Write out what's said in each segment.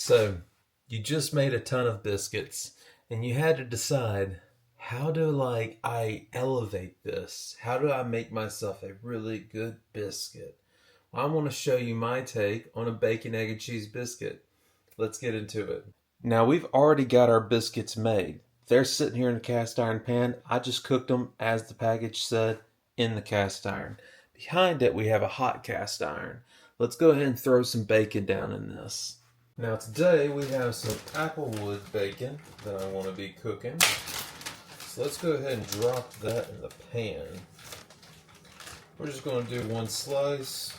So, you just made a ton of biscuits and you had to decide, how do I elevate this? How do I make myself a really good biscuit? I want to show you my take on a bacon, egg, and cheese biscuit. Let's get into it. Now, we've already got our biscuits made. They're sitting here in a cast iron pan. I just cooked them as the package said, in the cast iron. Behind it, we have a hot cast iron. Let's go ahead and throw some bacon down in this. Now today we have some Applewood bacon that I want to be cooking. So let's go ahead and drop that in the pan. We're just going to do one slice.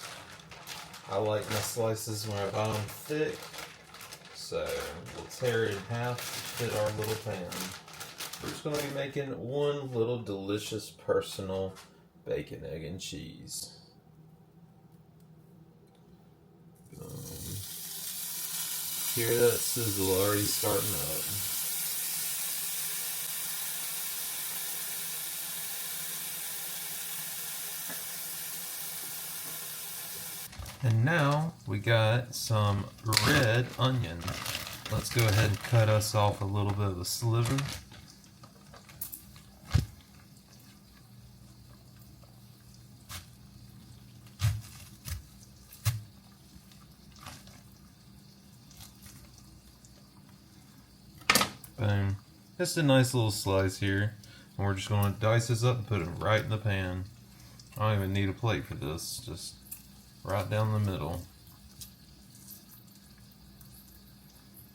I like my slices when I buy them thick. So we'll tear it in half to fit our little pan. We're just going to be making one little delicious personal bacon, egg, and cheese. Boom. Hear that sizzle already starting up. And now we got some red onion. Let's go ahead and cut us off a little bit of a sliver. Boom. Just a nice little slice here. And we're just going to dice this up and put it right in the pan. I don't even need a plate for this. Just right down the middle.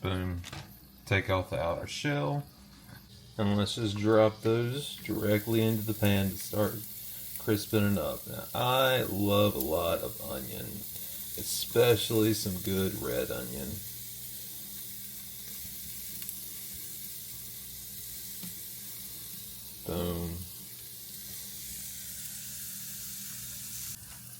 Boom. Take off the outer shell. And let's just drop those directly into the pan to start crisping it up. Now, I love a lot of onion, especially some good red onion. Boom.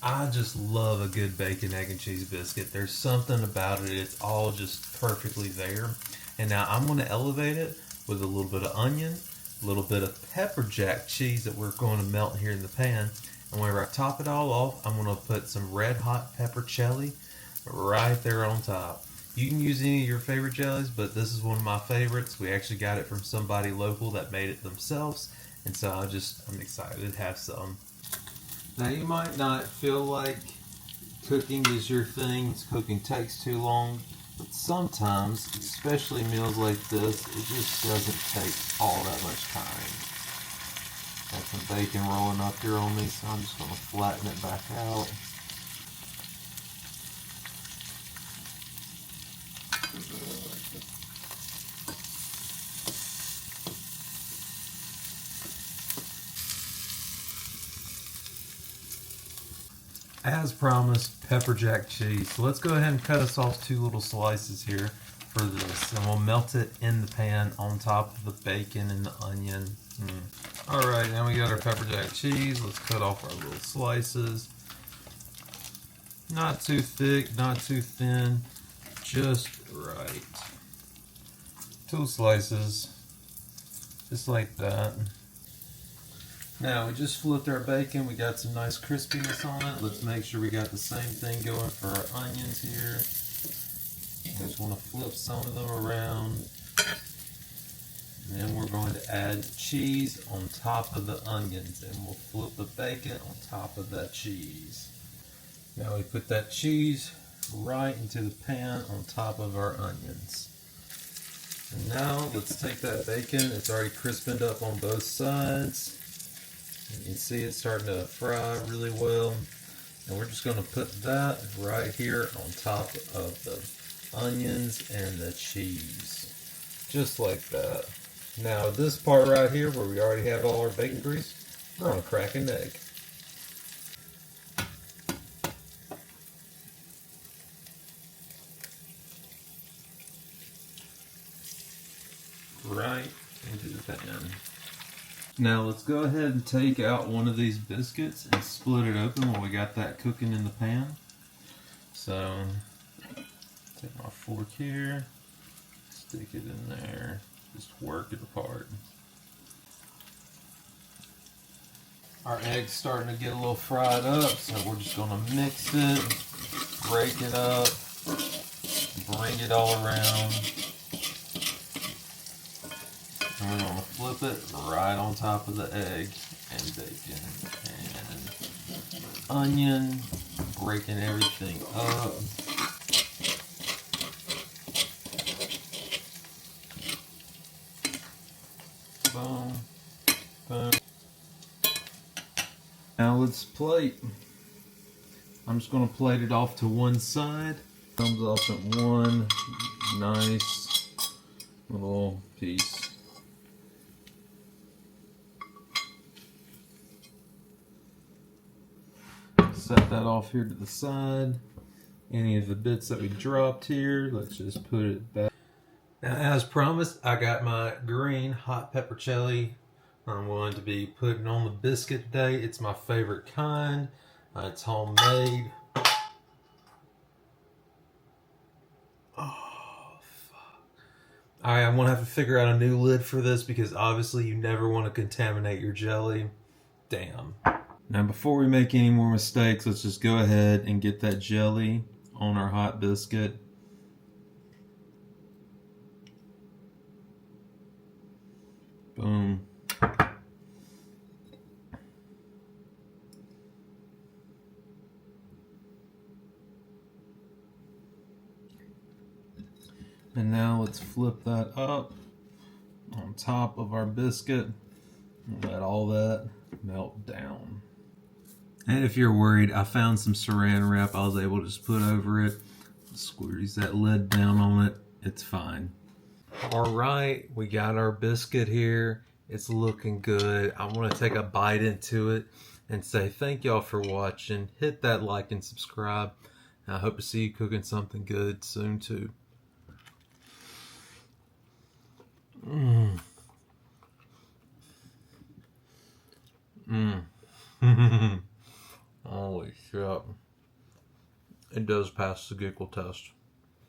I just love a good bacon, egg, and cheese biscuit. There's something about it. It's all just perfectly there. And now I'm going to elevate it with a little bit of onion, a little bit of pepper jack cheese that we're going to melt here in the pan. And whenever I top it all off, I'm going to put some red hot pepper jelly right there on top. You can use any of your favorite jellies, but this is one of my favorites. We actually got it from somebody local that made it themselves, and so I'm excited to have some. Now you might not feel like cooking is your thing, cooking takes too long, but sometimes, especially meals like this, it just doesn't take all that much time. Got some bacon rolling up here on me, so I'm just going to flatten it back out. As promised, pepper jack cheese. So let's go ahead and cut us off two little slices here for this. And we'll melt it in the pan on top of the bacon and the onion. Alright, now we got our pepper jack cheese. Let's cut off our little slices. Not too thick, not too thin. Just right. Two slices. Just like that. Now we just flipped our bacon, we got some nice crispiness on it. Let's make sure we got the same thing going for our onions here. I just want to flip some of them around. And then we're going to add cheese on top of the onions, and we'll flip the bacon on top of that cheese. Now we put that cheese right into the pan on top of our onions. And now let's take that bacon, it's already crispened up on both sides. You can see it's starting to fry really well. And we're just going to put that right here on top of the onions and the cheese. Just like that. Now this part right here where we already have all our bacon grease, we're going to crack an egg. Right into the pan. Now let's go ahead and take out one of these biscuits and split it open while we got that cooking in the pan. So, take my fork here, stick it in there, just work it apart. Our egg's starting to get a little fried up, so we're just going to mix it, break it up, bring it all around. And we're going to flip it right on top of the egg and bacon and onion, breaking everything up. Boom, boom. Now let's plate. I'm just going to plate it off to one side. Comes off at one nice little piece. Set that off here to the side. Any of the bits that we dropped here, let's just put it back. Now, as promised, I got my green hot pepper chili. I'm going to be putting on the biscuit today. It's my favorite kind. It's homemade. Oh, fuck. Alright, I'm going to have to figure out a new lid for this because obviously you never want to contaminate your jelly. Damn. Now, before we make any more mistakes, let's just go ahead and get that jelly on our hot biscuit. Boom. And now let's flip that up on top of our biscuit and let all that melt down. And if you're worried, I found some saran wrap I was able to just put over it. Squeeze that lid down on it. It's fine. Alright, we got our biscuit here. It's looking good. I want to take a bite into it and say thank y'all for watching. Hit that like and subscribe. I hope to see you cooking something good soon too. Mmm. Mmm. Holy shit. It does pass the giggle test.